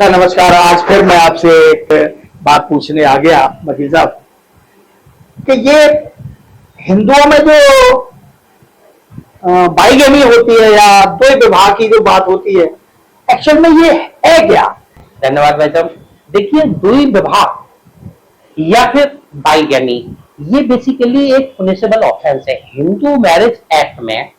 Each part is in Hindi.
सर नमस्कार। आज फिर मैं आपसे एक बात पूछने आ गया वकील साहब कि ये हिंदुओं में जो बाइगेमी होती है या द्वै विवाह की जो बात होती है, एक्चुअल में ये है क्या? धन्यवाद भाई साहब। देखिए, द्वि विवाह या फिर बाइगेमी ये बेसिकली एक पुनिशेबल ऑफेंस है। हिंदू मैरिज एक्ट में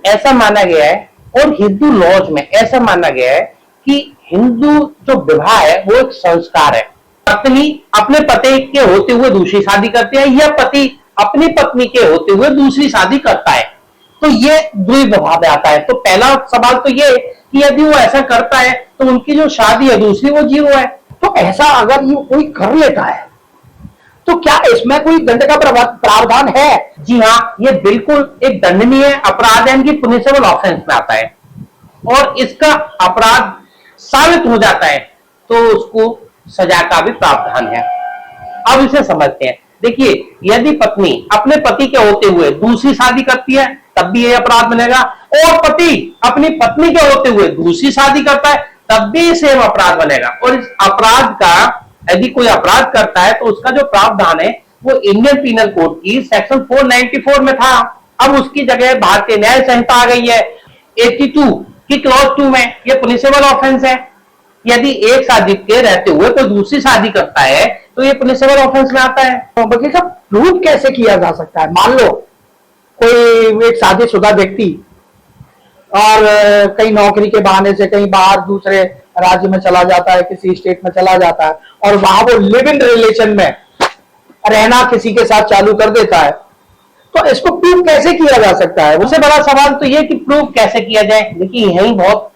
ऐसा माना गया है और हिंदू लॉज में ऐसा माना गया है कि हिंदू जो विवाह है वो एक संस्कार है। पत्नी अपने पति के होते हुए दूसरी शादी करती है या पति अपनी पत्नी के होते हुए दूसरी शादी करता है, तो ये द्वि विवाह में आता है। तो पहला सवाल तो ये कि यदि वो ऐसा करता है तो उनकी जो शादी है दूसरी वो जीरो है। तो ऐसा अगर ये कोई कर लेता है तो क्या इसमें कोई दंड का प्रावधान है? जी हाँ, ये बिल्कुल एक दंडनीय अपराध है, इनकी पुनिशेबल ऑफेंस में आता है और इसका अपराध साबित हो जाता है तो उसको सजा का भी प्रावधान है। अब इसे समझते हैं। देखिए, यदि पत्नी अपने पति के होते हुए दूसरी शादी करती है तब भी ये अपराध बनेगा, और पति अपनी पत्नी के होते हुए दूसरी शादी करता है तब भी सेम अपराध बनेगा। और इस अपराध का यदि कोई अपराध करता है तो उसका जो प्रावधान है वो इंडियन पीनल कोड की सेक्शन 494 में था। अब उसकी जगह भारतीय न्याय संहिता आ गई है 82 की क्लॉज 2 में। ये पुनिशेबल ऑफेंस है। यदि एक शादी के रहते हुए कोई दूसरी शादी करता है तो ये पुनिशेबल ऑफेंस में आता है। तो वकील साहब, प्रूव कैसे किया जा सकता है? मान लो कोई एक शादीशुदा व्यक्ति और कहीं नौकरी के बहाने से कहीं बाहर दूसरे राज्य में चला जाता है, किसी स्टेट में चला जाता है और वहां वो लिव इन रिलेशन में रहना किसी के साथ चालू कर देता है, तो इसको प्रूव कैसे किया जा सकता है? उससे बड़ा सवाल तो ये कि प्रूव कैसे किया जाए। देखिए, यही बहुत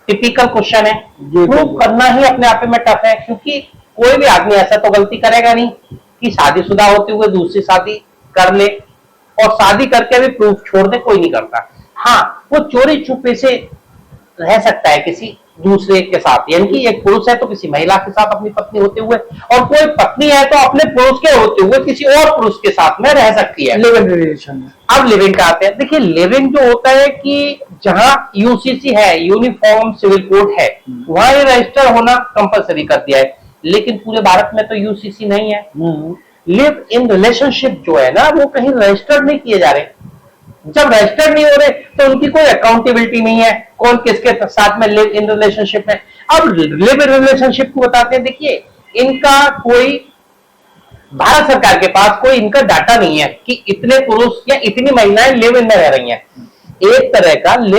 टिपिकल क्वेश्चन है। प्रूव करना ही अपने आप में टफ है, क्योंकि कोई भी आदमी ऐसा तो गलती करेगा नहीं कि शादीशुदा होते हुए दूसरी शादी कर ले और शादी करके भी प्रूफ छोड़ दे। कोई नहीं करता। हाँ, वो चोरी छुपे से रह सकता है किसी दूसरे के साथ, यानी कि एक पुरुष है तो किसी महिला के साथ अपनी पत्नी होते हुए, और कोई पत्नी है तो अपने पुरुष के होते हुए किसी और पुरुष के साथ में रह सकती है लिव इन रिलेशन में। अब लिविंग का आते हैं। देखिए, लिविंग जो होता है कि जहां यूसीसी है, यूनिफॉर्म सिविल कोड है, वहां ये रजिस्टर होना कंपलसरी कर दिया है, लेकिन पूरे भारत में तो यूसीसी नहीं है। लिव इन रिलेशनशिप जो है ना वो कहीं रजिस्टर्ड नहीं किए जा रहे। जब रजिस्टर्ड नहीं हो रहे तो उनकी कोई अकाउंटेबिलिटी नहीं है कौन किसके साथ में लिव इन रिलेशनशिप में। अब लिव इन रिलेशनशिप को बताते हैं। देखिए, इनका कोई भारत सरकार के पास कोई इनका डाटा नहीं है कि इतने पुरुष या इतनी महिलाएं लिव इन में रह रही हैं। एक तरह का लिव